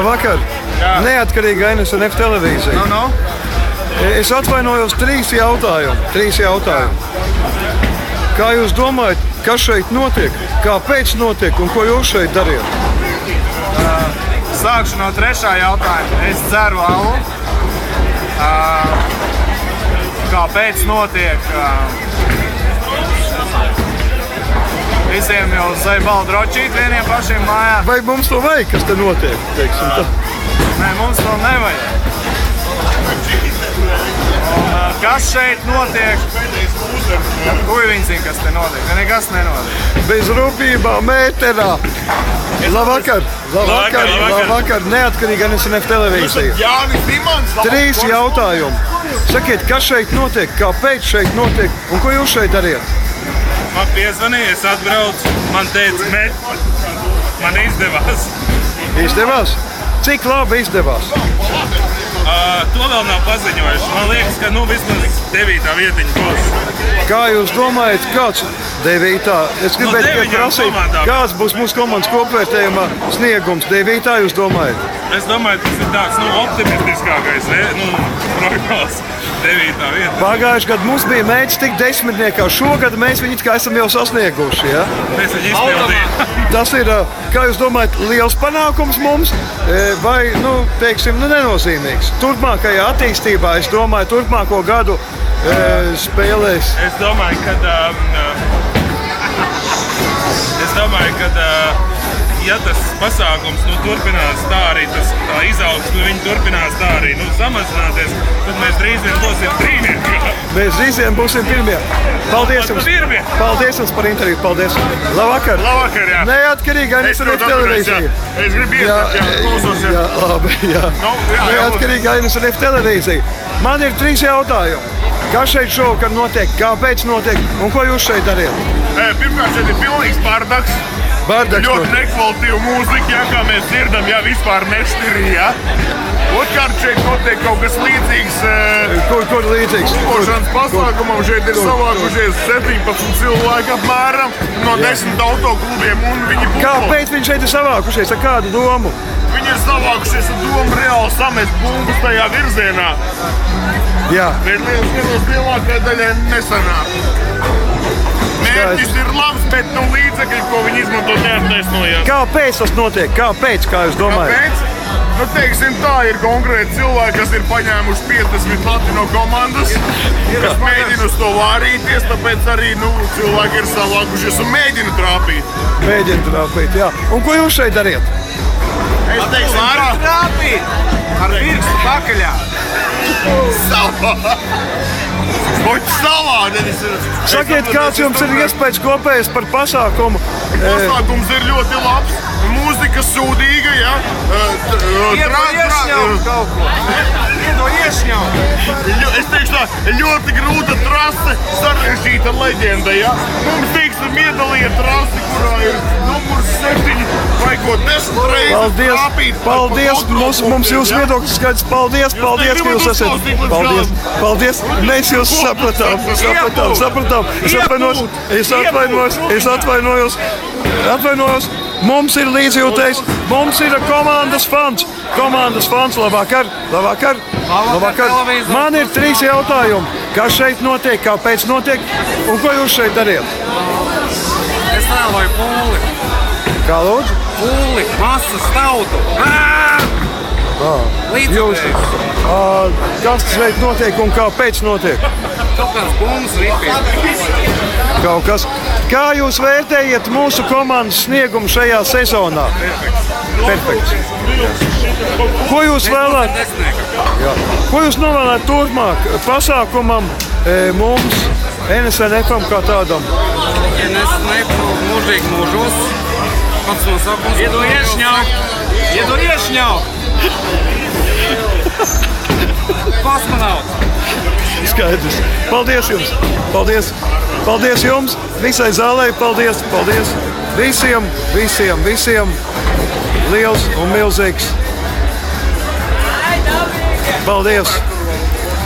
Labvakar! Neatkarīga NSNF televīzija. No. Es atvainojos 3 jautājumi. Kā jūs domājat, kas šeit notiek? Kāpēc notiek un ko jūs šeit dariet? Sākšu no 3. jautājuma. Es dzeru alu. Kāpēc notiek? Visiem jau zaibalda dročīt vieniem pašiem mājā. Vai mums to vajag, kas te notiek? Nē, mums to nevajag. Un, kas šeit notiek? Kuj viņi zina, kas te notiek? Nekas nenotiek. Bez rūpībām, ēterā. Labvakar, neatkarīga NSNF televīzija. 3 jautājumi. Sakiet, kas šeit notiek, kāpēc šeit notiek un ko jūs šeit dariet? Man piezvanīja, es atbraucu, man teica, man izdevās. Izdevās? Cik labi izdevās? To vēl nav paziņojuši. Man liekas, ka vismaz 9. vietiņa būs. Kā jūs domājat, kāds 9? Es gribētu prasīt, kāds būs mūsu komandas kopvērtējumā sniegums 9. jūs domājat? Es domāju, tas ir tāds optimistiskākais prognozes 9. vieta. Pagājušajā gadā mums bija mērķis tikt 10. Šogad mēs viņu esam jau sasnieguši. Ja? Mēs viņu izpildījām. Tas ir, kā jūs domājat, liels panākums mums vai, nenozīmīgs? Turpmākajā attīstībā, es domāju, turpmāko gadu spēlēs. Es domāju, ka ja tas pasākums turpinās tā arī, tā izaugsme viņi turpinās tā arī samazināties, tad mēs drīz vien būsim 3. Mēs drīz vien būsim 1. Paldies jums! Paldies jums par interviju! Paldies! Labvakar! Labvakar, jā! Neatkarīga NSNF televīzija! Es gribu iestāties, klausos, jā. Jā, labi, jā. Neatkarīga NSNF televīzija! Man ir 3 jautājumi. Kas šeit šovakar notiek, kāpēc notiek un ko jūs šeit dariet? Pirmkārt, šeit ir pilnīgs bardaks. Ļoti nekvalitīva mūzika, kā mēs dzirdam, vispār nešķirīja. Otrkārt, šeit notiek kaut kas līdzīgs. Kur līdzīgs? Tulkošanas pasākumam šeit ir savākušies 17 cilvēki apmēram no 10 autoklubiem un viņi buko. Kāpēc viņi šeit ir savākušies? Ar kādu domu? Viņi ir savākušies ar domu reāli samest bumbas tajā virzienā. Jā. Bet lielākajai daļai nesanāk. Mērķis ir labs, bet līdzekļi, ko viņi izmanto, neattaisnojās. Kāpēc tas notiek? Kāpēc, kā jūs domājat? Kāpēc? Teiksim tā, ir konkrēti cilvēki, kas ir paņēmuši 50 latino komandas, kas mēģina uz to vārīties, tāpēc arī cilvēki ir savākušies un mēģina trāpīt. Mēģina trāpīt, jā. Un ko jūs šeit dariet? Es teiksim, varu trāpīt ar pirkstu pakaļā. Sakiet, kāds jums ir iespējas kopējs par pasākumu? Pasākums ir ļoti labs, mūzika sūdīga, ja? Es teikšu tā, ļoti grūta trase, sarežģīta leģenda, ja? Mums teiksim iedalīja trasi, kurā ir numurs 7 vai ko 10 reizes trāpīt. Paldies, mums jūs viedoklis skaidrs, paldies, ka jūs esat. Paldies, mēs jūs sapratām. Es atvainojos. Mums ir līdzjūtējs, mums ir komandas fans. Labvakar. Man ir 3 jautājumi. Kas šeit notiek, kāpēc notiek un ko jūs šeit dariet? Es vēloju pūli. Kā lūdzu? Pūli, masas tautu. Līdzjūtējs. Kas šeit notiek un kāpēc notiek? Kaut kāds bumbas ripīt. Kaut kas. Kā jūs vērtējat mūsu komandas sniegumu šajā sezonā? Perfekts. Ko jūs vēlēt? Ko jūs novēlēt turpmāk pasākumam mums, NSNF-am kā tādam? NSNF mūžīgi mūžos. Pats nosaukums. Iedu iešņaukt. Kosmonauts. Skaidrs. Paldies jums. Paldies jums. Visai zālē. Paldies. Visiem. Liels un milzīgs. Paldies.